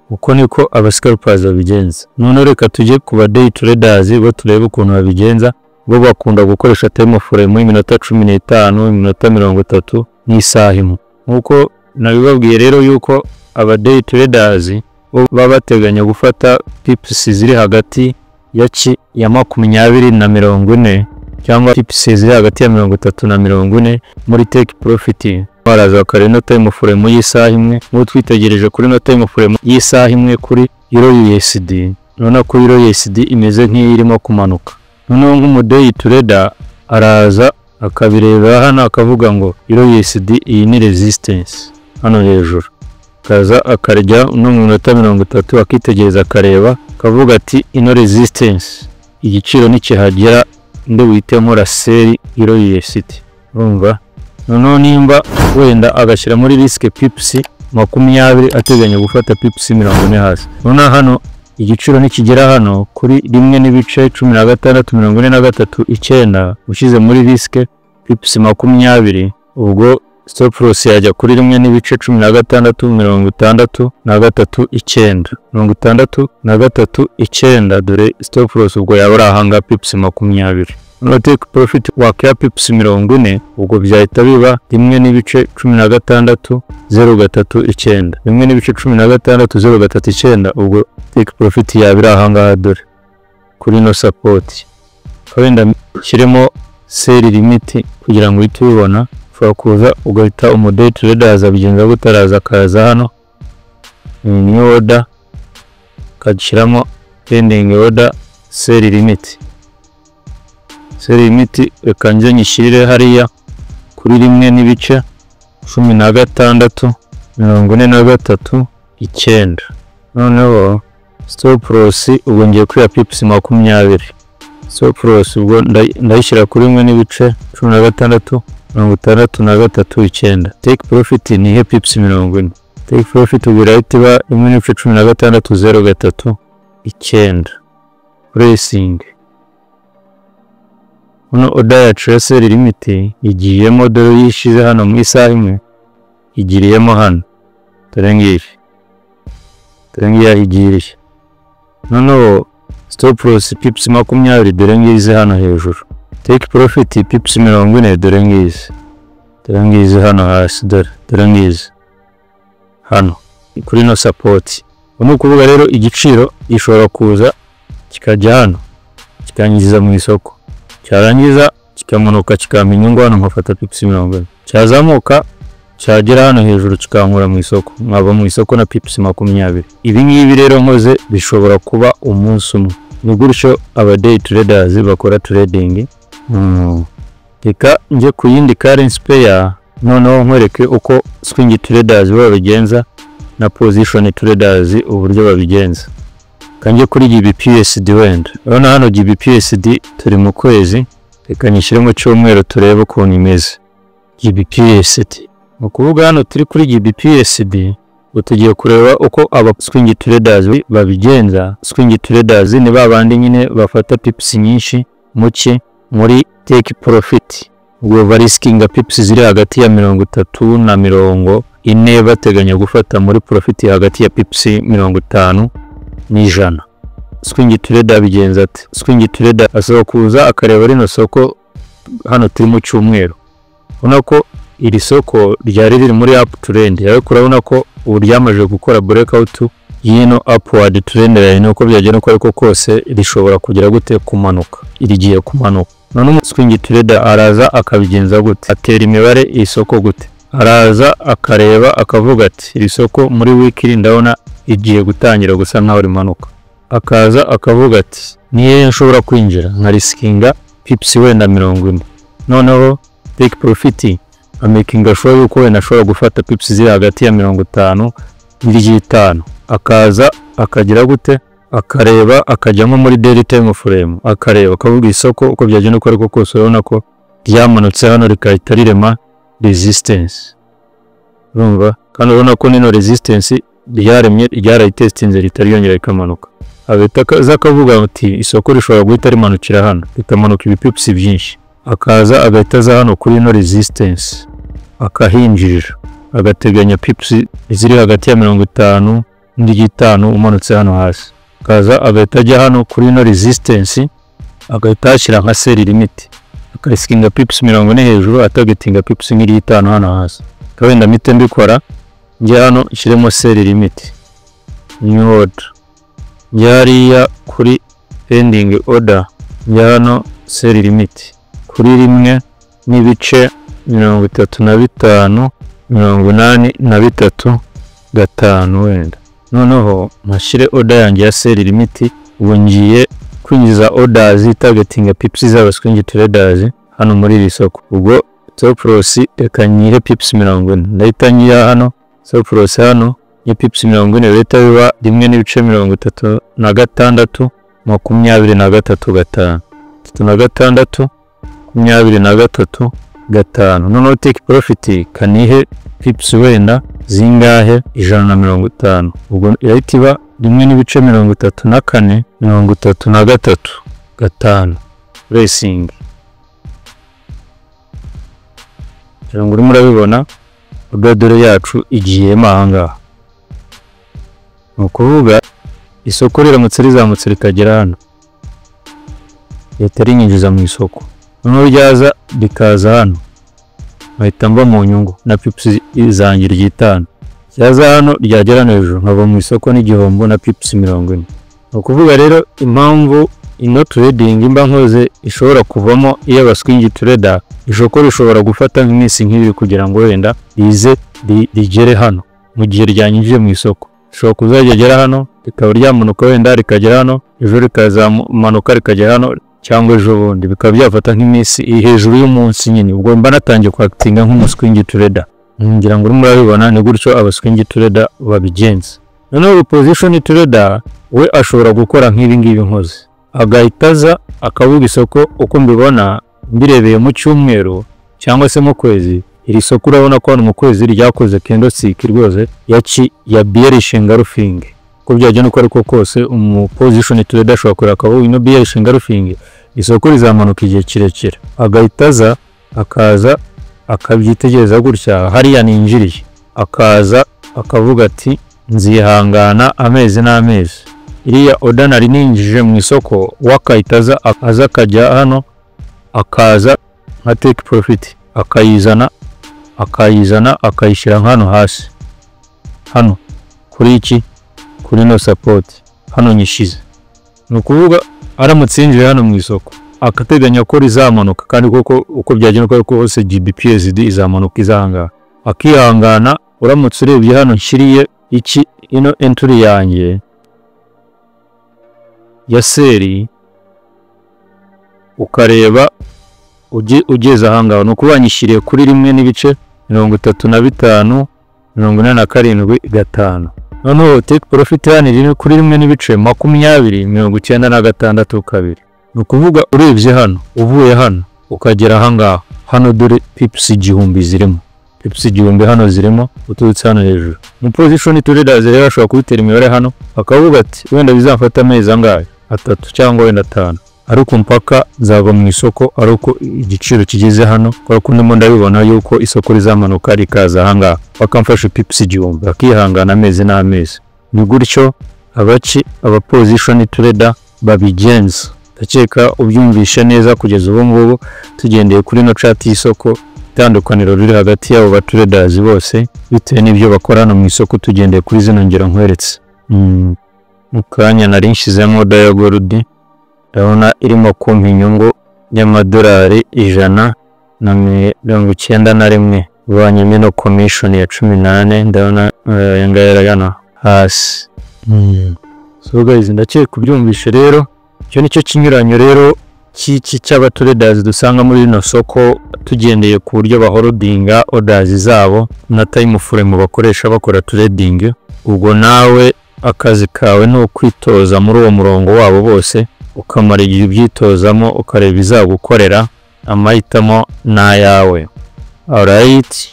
Uko niko aba scalpers babigenza. None reka tujye ku ba day traders bo turebe ukuntu babigenza. Bo bakunda gukoresha time frame y'iminota 15, iminota 30 n'isaha imwe. Nkuko nabibabwiye rero yuko aba day traders baba bateganya gufata pips ziri hagati ya 20 na 40 cyangwa pips ziri hagati ya 30 na 40 muri take profit. Baraza bakareba no time frame y'isaha imwe, mu twitegereje kuri no time frame y'isaha imwe kuri Euro USD. None ko Euro USD imeze nk'irimo kumanuka. Noneho nk'umuday trader araza akabireba hano akavuga ngo Euro USD iyi ni resistance hano hejuru, kaza akarya no mu minota 30 akitegereza akareba akavuga ati ino resistance igiciro nikihagera nde witemo la sell Euro USD. Urumva? Noneho nimba wenda agashyira muri risk pips 20 ateganya gufata pips 40 hasi. Noneho hano igiciro nikigera hano kuri 1.1643 ushize muri risk pips 20, ubwo stop loss yajya kuri 1.1633 dore stop loss ubwo yabura hanga pips 20. No take profit wakya pips 40, ubwo byahita biba 1.160339, 1.160339, ubwo take profit yabira hanga dore kuri no support. Kawenda kiremo sell limit kugira ngo uhite ubibona. Ushobora kuza ugahita umuday traders abigenza gutaraza kaza hano new order kadishiramo pending order sell limit. sell limit reka nje nyishyire hariya kuri 1 n'ibice 16 43 noneho stop loss ubwo ngiye kwiya pips 20 stop loss ubwo ndayishyira kuri 1 n'ibice 16 63 take profit ni he pips 40 take profit ubirahita iba 1 n'ibice 16 03 pricing uno order ya tracer limit igiyemo dore yishize hano mu isaha imwe igiriyemo hano dore igiriye noneho stop loss pips 20 dore ngize hano hejuru take profit pips 40 dore ngize hano hasi dore ngize hano kuri no support uno kuvuga rero igiciro gishobora kuza kikajya hano kikangiza mu isoko cyarangiza kikamanuka kikamenya ngo hano nkafata pips 40 cyazamuka cyagera hano hejuru kikankura mu isoko nkaba mu isoko na pips 20 ibi ngibi rero nkoze bishobora kuba umunsi umwe nugurusho aba day traders bakora trading reka nje ku yindi currency pair noneho nkwereke uko swing traders babigenza na position traders uburyo babigenza kanje kuri GBPUSD wenda urabona hano GBPUSD turi mu kwezi reka nyishyiremo cyumweru turebe ukuntu imeze GBPUSD mu kuvuga hano turi kuri GBPUSD tugiye kureba uko aba swing traders babigenza swing traders ni babandi nyine bafata pips nyinshi muke muri take profit ubwo bariskinga pips ziri hagati ya 30 na 40 bateganya gufata muri profit hagati ya pips 50 n'ijana swing trader bigenza ati swing trader asaba kuza akareba rino soko hano turi mu cyumweru ubona ko iri soko ryari riri muri uptrend ariko urabona ko ubu ryamaje gukora breakout yino upward trend line uko byagenda uko ariko kose rishobora kugira gute kumanuka irigiye kumanuka none swing trader araza akabigenza gute atera imibare isoko gute araza akareba akavuga ati iri soko muri weekly ndabona igiye gutangira gusa nkaho rimanuka akaza akavuga ati niye nshobora kwinjira nka riskinga pips wenda 40 noneho take profit amakinga sure yuko wenda ashobora gufata pips ziri hagati ya 50 n'ijana akaza akagira gute akareba akajyamo muri daily time frame akareba akavuga isoko uko byagenda uko ariko kose urabona ko ryamanutse hano rikahita rirema resistance urumva kandi urabona ko nino resistance ryaremye ryarayitestinze ritariyongera ikamanuka abetaka akavuga ati isoko rishobora guhita rimanukira hano rikamanuka ibipips byinshi akaza agahita hano kuri no resistance akahinjirira agateganya pips ziri hagati ya 50 n'ijana umanutse hano hasi akaza agahita ajya hano kuri no resistance agahita ashyira nka sell limit akariskinga pips 40 hejuru atagetinga pips 50 hano hasi kawenda mite mbikora njye hano ishyiremo sell limit new order yariya kuri pending order njye hano sell limit kuri 1 n'ibice 35 83 5 wenda noneho mashyire order yanjye ya sell limit ubu ngiye kwinjiza orders targeting pips z'aba swing traders hano muri iri soko ubwo stop loss reka nyire pips 40 ndahita nyiya hano stop loss hano ni pips 40 leta biba 1 n'ibice 36 23 5 5 noneho take profit kanihe pips wenda zingahe 150 ubwo yahita iba 1 n'ibice 34 5 racing cyangwa urimo urabibona udodore yacu igiye mahanga nukuvuga isoko riramutse rizamutse rikagera hano yatari nyinjiza mu isoko noneho ryaza bikaza hano bahita mba mu nyungu na pips izangira 5 cyaza hano ryagera hejuru nkava mu isoko n'igihombo na pips 40 nukuvuga rero impamvu ino trading imba nkoze ishobora kuvamo iyo abaswing trader isoko rishobora gufata nk'iminsi nk'ibiri kugira ngo wenda rize rigere hano mu gihe ryanyinjije mu isoko ishobora kuzagera hano rikaba ryamanuka wenda rikagera hano ejo rikazamanuka rikagera hano cyangwa ejo bundi, bikaba byafata nk'iminsi hejuru y'umunsi nyine. Ubwo mba natangiye kwakitinga nk'umuswing trader. Ngira ngo urimo urabibona ni gutyo abaswing trader babigenza. Noneho position trader we ashobora gukora nk'ibi ngibi nkoze, agahitaza akavuga isoko uko mbibona mbirebeye mu cyumweru cyangwa se mu kwezi. Iri soko urabona ko hano mu kwezi ryakoze candlestick rwose ya bearish engulfing. Ko byajyana uko ariko kose position trader ashobora kureka akavuga ino bearish engulfing, isoko rizamanuka igihe kirekire, agahitaza akaza akabyitegereza gutya hariya ninjiriye, akaza akavuga ati nzihangana amezi n'amezi. Iriya order nari ninjije mu isoko wakahitaza aza akajya hano akaza nka take profit akayizana akayishyira hano hasi, hano kuri iki, kuri no support hano nyishize. Ni ukuvuga aramutse yinjiye hano mu isoko akateganya ko rizamanuka, kandi koko uko byagenda ko hose GBPSD izamanuka izanga, akihangana. Uramutse urebye hano nshiriye iki ino entry yanjye ya seri ukareba ugeze ahangaho, ni ukuvuga nyishyiriye kuri 1.35 87.5. noneho take profit hano iri kuri 1.20 ni ukuvuga urebye hano uvuye hano ukagera ahangaho, hano dore pips igihumbi zirimo, pips igihumbi hano zirimo ututse hano hejuru. Mu position traders rero ashobora kubitera imibare hano akavuga ati wenda bizamfata amezi angahe, 3 cyangwa wenda 5, ariko mpaka nzava mu isoko ariko igiciro kigeze hano, kuko ndimo ndabibona yuko isoko rizamanuka rikaza ahangaha, bakamfasha pips igihumbi akihangana amezi n'amezi. Ni gutyo aba position trader babigenza. Ndakeka ubyumvishe neza kugeza ubu ngubu tugendeye kuri no chart y'isoko, itandukaniro riri hagati y'abo ba traders bose bitewe n'ibyo bakora hano mu isoko, tugendeye kuri zino ngero nkweretse. Mu kanya nari nshizemo order ya gold, ndabona irimo kumpa inyungu y'amadolari 191 banyemo no commission ya 18, ndabona yangayera yana hasi. So guys, ndakeka kubyumvishe rero. Cyo nicyo kinyuranyo rero cy'aba traders dusanga muri rino soko, tugendeye ku buryo bahorodinga orders zabo na time frame bakoresha bakora trading. Ubwo nawe akazi kawe no kwitoza muri uwo murongo wabo bose, ukamara igihe ubyitozamo ukareba izagukorera, amahitamo n'ayawe. Alright.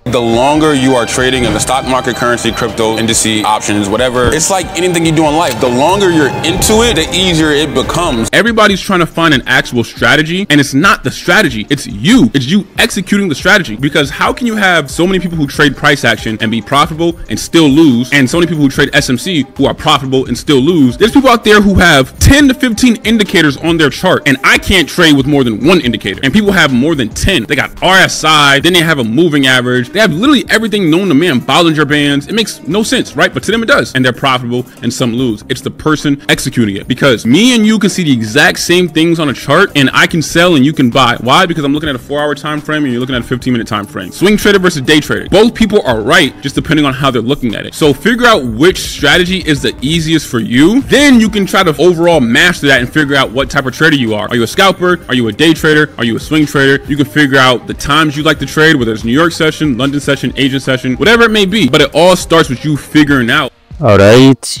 The longer you are trading in the stock market, currency, crypto, indices, options, whatever, it's like anything you do in life. The longer you're into it, the easier it becomes. Everybody's trying to find an actual strategy, and it's not the strategy, it's you. It's you executing the strategy. Because how can you have so many people who trade price action and be profitable and still lose, and so many people who trade SMC who are profitable and still lose? There's people out there who have 10 to 15 indicators on their chart, and I can't trade with more than 1 indicator. And people have more than 10. They got RSI, then they have a moving average. They have literally everything known to man, Bollinger Bands. It makes no sense, right? But to them it does. And they're profitable and some lose. It's the person executing it. Because me and you can see the exact same things on a chart, and I can sell and you can buy. Why? Because I'm looking at a 4-hour time frame and you're looking at a 15-minute time frame. Swing trader versus day trader. Both people are right, just depending on how they're looking at it. So figure out which strategy is the easiest for you. Then you can try to overall master that and figure out what type of trader you are. Are you a scalper? Are you a day trader? Are you a swing trader? You can figure out the times you like to trade, whether it's New York session, London session, Asian session, whatever it may be. But it all starts with you figuring out. Alright.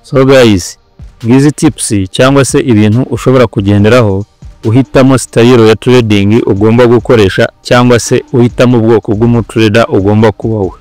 So guys, ngizi tips cyangwa se ibintu ushobora kugenderaho uhitamo style ya trading ugomba gukoresha, cyangwa se uhitamo ubwoko bw'umutrader ugomba kubaho.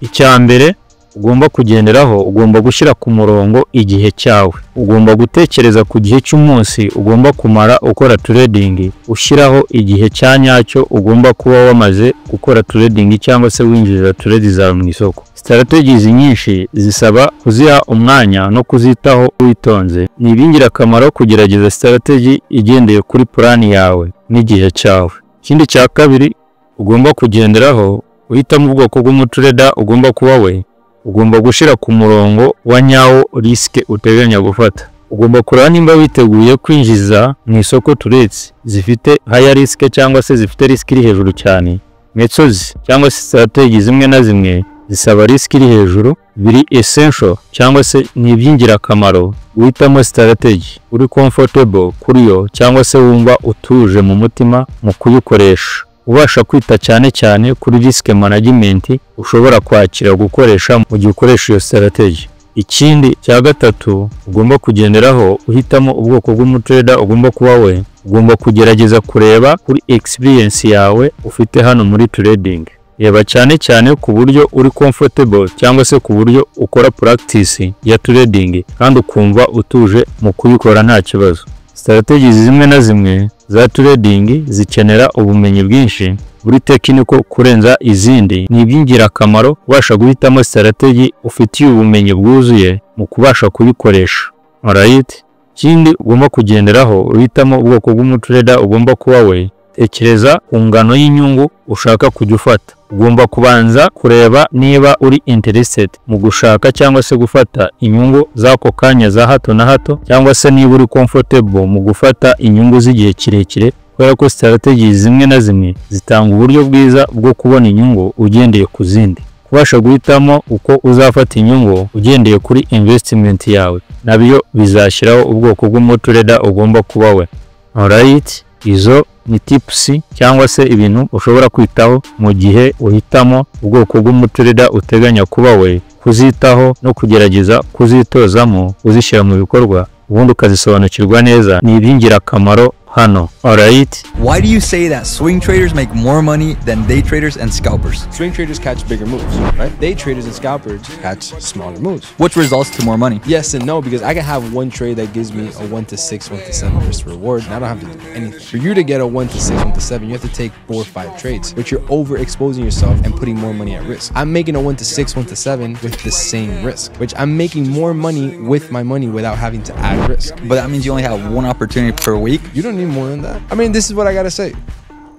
Icyambere ugomba kugenderaho, ugomba gushyira ku murongo igihe cyawe. Ugomba gutekereza ku gihe cy'umunsi ugomba kumara ukora trading, ushyiraho igihe cyanyacyo ugomba kuba wamaze gukora trading cyangwa se winjiza trade zawe mu isoko. Strategies nyinshi zisaba kuziha umwanya no kuzitaho witonze. Ni ibingirakamaro kugerageza strategy igendeye kuri plan yawe n'igihe cyawe. Ikindi cya kabiri ugomba kugenderaho, uhitamo ubwoko bw'umutrader ugomba kuba we, ugomba gushira ku murongo wa nyawo risk uteganya gufata. Ugomba kureba nimba witeguye kwinjiza mu isoko turetse zifite higher risk cyangwa se zifite risk iri hejuru cyane. Methods cyangwa se strategies zimwe na zimwe zisaba risk iri hejuru, biri essential cyangwa se ni iby'ingirakamaro guhitamo strategy uri comfortable kuri yo cyangwa se wumva utuje mu mutima mu kuyikoresha, ubasha kwita cyane kuri risk management ushobora kwakira gukoresha mu gihe ukoresha iyo strategy. Ikindi cya gatatu ugomba kugenderaho uhitamo ubwoko bw'umutrader ugomba kuba we, ugomba kugerageza kureba kuri experience yawe ufite hano muri trading. Yeba cyane ku buryo uri comfortable cyangwa se ku buryo ukora practice ya trading kandi ukumva utuje mu kuyikora nta kibazo. Strategies zimwe na zimwe za trading zikenera ubumenyi bwinshi buri technical kurenza izindi. Ni iby'ingirakamaro ubasha guhitamo strategy ufitiye ubumenyi bwuzuye mu kubasha kuyikoresha. Alright, ikindi ugomba kugenderaho uhitamo ubwoko bw'umutrader ugomba kuba we, tekereza ku ngano y'inyungu ushaka kujya ufata. Ugomba kubanza kureba niba uri interested mu gushaka cyangwa se gufata inyungu z'ako kanya za hato na hato, cyangwa se niba uri comfortable mu gufata inyungu z'igihe kirekire, kubera ko strategies zimwe na zimwe zitanga uburyo bwiza bwo kubona inyungu ugendeye ku zindi. Kubasha guhitamo uko uzafata inyungu ugendeye kuri investment yawe nabyo bizashyiraho ubwoko bw'umutrader ugomba kuba we. Alright, izo ni tips cyangwa se ibintu ushobora kwitaho mu gihe uhitamo ubwoko bw'umutrader uteganya kuba we, kuzitaho no kugerageza kuzitozamo uzishyira mu bikorwa ubundi ukazisobanukirwa neza. Ni iby'ingirakamaro hano. Alright, Why do you say that swing traders make more money than day traders and scalpers? Swing traders catch bigger moves, right? Day traders and scalpers catch smaller moves. Which results to more money? Yes and no, because I can have one trade that gives me a 1 to 6, 1 to 7 risk reward, and I don't have to do anything. For you to get a 1 to 6, 1 to 7, you have to take 4 or 5 trades, which you're overexposing yourself and putting more money at risk. I'm making a 1 to 6, 1 to 7 with the same risk, which I'm making more money with my money without having to add risk. But that means you only have one opportunity per week. You don't need more than that. I mean, this is what I gotta say.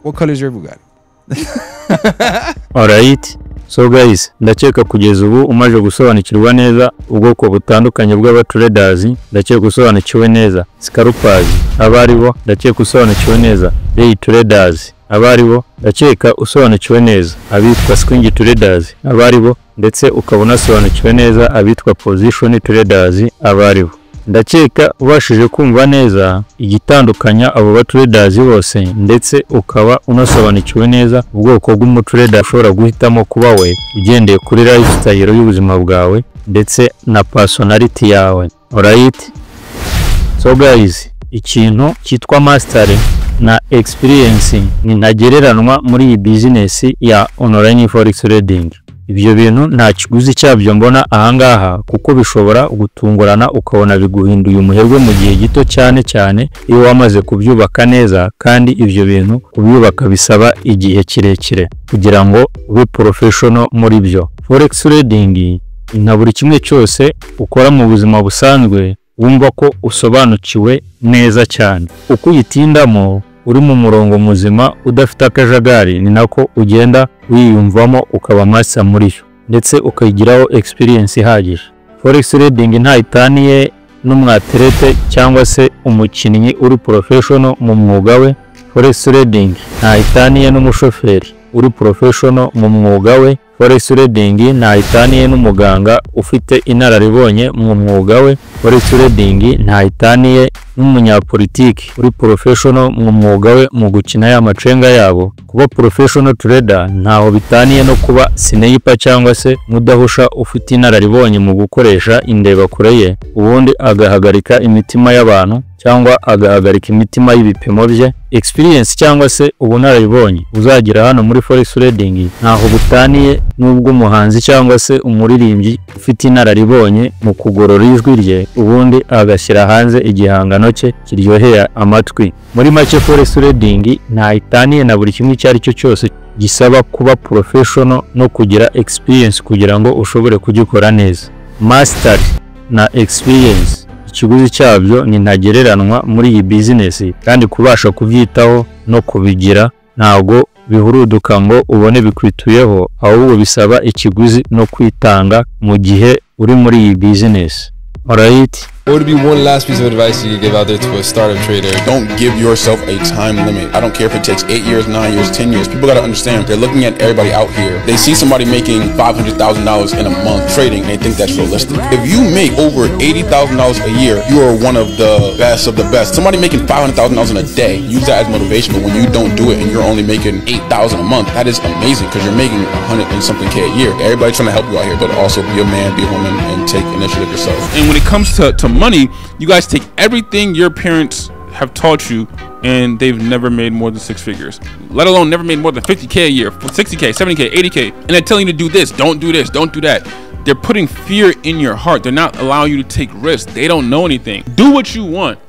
What color is your Bugatti? alright. So guys, ndakeka kugeza ubu umaje gusobanukirwa neza ubwoko butandukanye bw'abatraders, ndakeka gusobanukiwe neza scalpers abaribo, ndakeka usobanukiwe neza day traders abaribo, ndakeka usobanukiwe neza abitwa swing traders abaribo, ndetse ukabona sobanukiwe neza abitwa position traders abaribo. Ndakeka ubashije kumva neza igitandukanya abo batraders bose, ndetse ukaba unasobanukiwe neza ubwoko bw'umutrader ushobora guhitamo kuba we ugendeye kuri lifestyle y'ubuzima bwawe ndetse na personality yawe. Alright, so guys, ikintu cyitwa mastery na experience ni ntagereranwa muri iyi business ya online forex trading. Ibyo bintu nta kiguzi cyabyo mbona ahangaha, kuko bishobora gutungurana ukabona biguhinduye umuherwe mu gihe gito cyane iyo wamaze kubyubaka neza, kandi ibyo bintu kubyubaka bisaba igihe kirekire kugira ngo ube professional muri byo. Forex trading nta buri kimwe cyose ukora mu buzima busanzwe wumva ko usobanukiwe neza cyane. Uko uyitindamo uri mu murongo muzima udafite akajagari, ni nako ugenda wiyumvamo ukaba master muri yo, ndetse ukayigiraho experience ihagije. Forex trading nta itaniye n'umwaterete cyangwa se umukinnyi uri professional mu mwuga we. Forex trading nta itaniye n'umushoferi uri professional mu mwuga we. Forex trading nta itaniye n'umuganga ufite inararibonye mu mwuga we. Forex trading nta itaniye n'umunyapolitiki uri professional mu mwuga we mu gukina ya macenga yabo. Kuba professional trader ntaho bitaniye no kuba sniper cyangwa se mudahusha ufite inararibonye mu gukoresha indebakure ye ubundi agahagarika imitima y'abantu cyangwa agahagarika imitima y'ibipimo bye. Experience cyangwa se ubunararibonye uzagira hano muri forex trading ntaho butaniye n'ubwo umuhanzi cyangwa se umuririmbyi ufite inararibonye mu kugorora ijwi rye ubundi agashyira hanze igihangano cye kiryoheye amatwi. Muri make forex trading nta itaniye na buri kimwe cyari cyo cyose gisaba kuba professional no kugira experience kugira ngo ushobore kugikora neza. Mastery na experience ikiguzi cyabyo ni ntagereranwa muri iyi business, kandi kubasha kubyitaho no kubigira ntago bihuruduka ngo ubone bikwituyeho, ahubwo bisaba ikiguzi no kwitanga mu gihe uri muri iyi business. Alright, What would be one last piece of advice you could give out there to a startup trader? Don't give yourself a time limit. I don't care if it takes 8 years, 9 years, 10 years. People gotta understand, they're looking at everybody out here. They see somebody making $500,000 in a month trading, and they think that's realistic. If you make over $80,000 a year, you are one of the best of the best. Somebody making $500,000 in a day, use that as motivation, but when you don't do it and you're only making $8,000 a month, that is amazing because you're making 100 and something K a year. Everybody's trying to help you out here, but also be a man, be a woman, and take initiative yourself. And when it comes to money, you guys take everything your parents have taught you, and they've never made more than 6 figures, let alone never made more than 50K a year, 60K, 70K, 80K, and they're telling you to do this, don't do this, don't do that. They're putting fear in your heart. They're not allowing you to take risks. They don't know anything. Do what you want.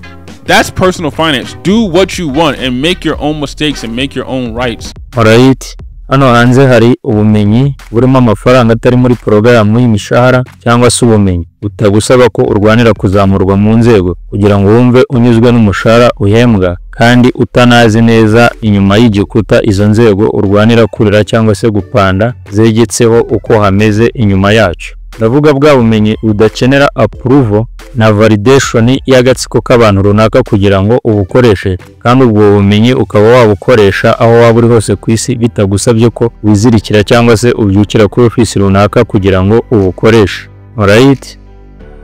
That's personal finance. Do what you want and make your own mistakes and make your own rights. Alright. Hano hanze hari ubumenyi burimo amafaranga atari muri porogaramu y'imishahara cyangwa se ubumenyi utagusaba ko urwanira kuzamurwa mu nzego kugira ngo wumve unyuzwe n'umushahara uhembwa kandi utanazi neza inyuma y'igikuta izo nzego urwanira kurira cyangwa se gupanda zegetseho uko hameze inyuma yacu. Ndavuga bwa bumenyi udakenera approval na validation y'agatsiko k'abantu runaka kugira ngo ubukoreshe, kandi ubwo bumenyi ukaba wabukoresha aho waba uri hose ku isi bitagusabye ko wizirikira cyangwa se ubyukira kuri office runaka kugira ngo ubukoreshe. Alright,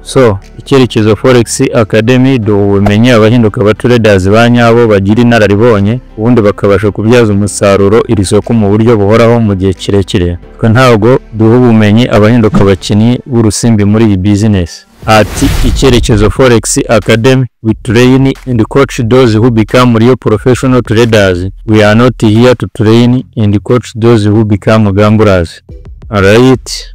so icyerekezo Forex Academy do ubumenyi abahinduka abatraders banyabo bagira inararibonye ubundi bakabasha kubyaza umusaruro iri soko mu buryo buhoraho mu gihe kirekire. Twe ntabwo duha ubumenyi abahinduka abakinyi b'urusimbi muri iyi business. Ati icyerekezo Forex Academy, we train and coach those who become real professional traders. We are not here to train and coach those who become gamblers. Alright.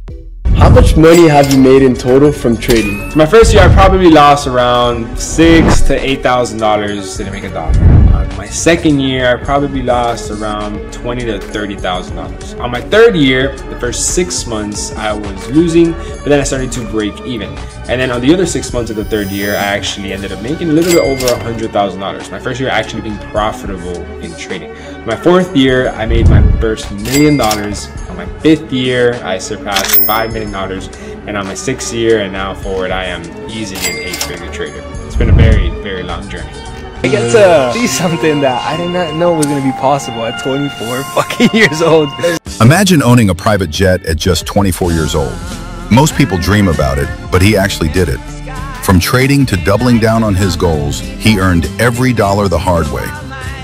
How much money have you made in total from trading? My first year, I probably lost around $6,000 to $8,000 to make $1. My second year, I probably lost around $20,000 to $30,000. On my third year, the first 6 months, I was losing, but then I started to break even. And then on the other 6 months of the third year, I actually ended up making a little bit over $100,000. My first year actually being profitable in trading. My fourth year, I made my first $1 million. On my fifth year, I surpassed $5 million. And on my 6th year and now forward, I am easily an 8-figure trader. It's been a very, very long journey. I get to see something that I did not know was going to be possible at 24 fucking years old. Imagine owning a private jet at just 24 years old. Most people dream about it, but he actually did it. From trading to doubling down on his goals, he earned every dollar the hard way.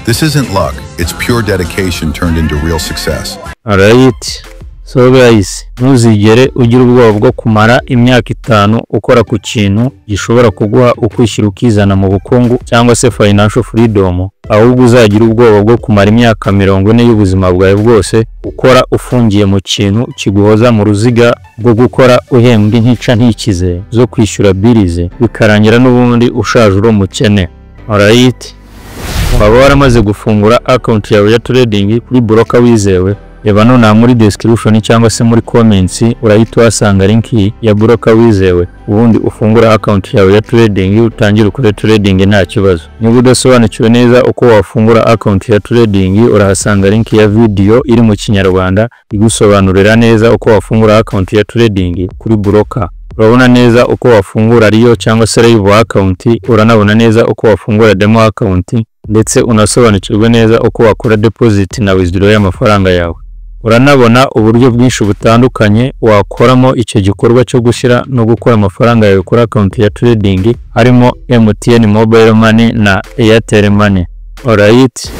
This isn't luck, it's pure dedication turned into real success. Alright. So guys, ntuzigere ugira ubwoba bwo kumara imyaka 5 ukora ku kintu gishobora kuguha ukwishyira ukizana mu bukungu cyangwa se financial freedom, ahubwo uzagira ubwoba bwo kumara imyaka 40 y'ubuzima bwawe bwose ukora ufungiye mu kintu kiguhoza mu ruziga bwo gukora uhembwa intica ntikize zo kwishyura birize bikarangira n'ubundi ushaje uri umukene. Alright. Waba waramaze gufungura account yawe ya trading kuri broker wizewe, reba none muri description cyangwa se muri comments urahita uhasanga link ya broker wizewe, ubundi ufungura account yawe ya trading utangira ukore trading nta kibazo. Niba udasobanukiwe neza uko wafungura account ya trading, urahasanga link ya video iri mu Kinyarwanda igusobanurira neza uko wafungura account ya trading kuri broker. Urabona neza uko wafungura Rio cyangwa se live account, uranabona neza uko wafungura demo account, ndetse unasobanukirwe neza uko wakora deposit na withdraw y'amafaranga yawe. Uranabona uburyo bwinshi butandukanye wakoramo icyo gikorwa cyo gushyira no gukora amafaranga yawe kuri account ya trading, harimo MTN Mobile Money na Airtel Money. Alright.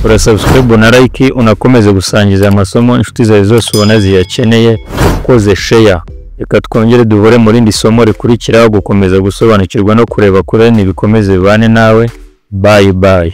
Urasubscribe na like, unakomeze gusangiza amasomo inshuti zawe zose ubona ziyakeneye, ukoze share. Reka twongere duhure muri indi somo rikurikiraho gukomeza gusobanukirwa no kureba kure n'ibikomeze bibane nawe. Bye bye.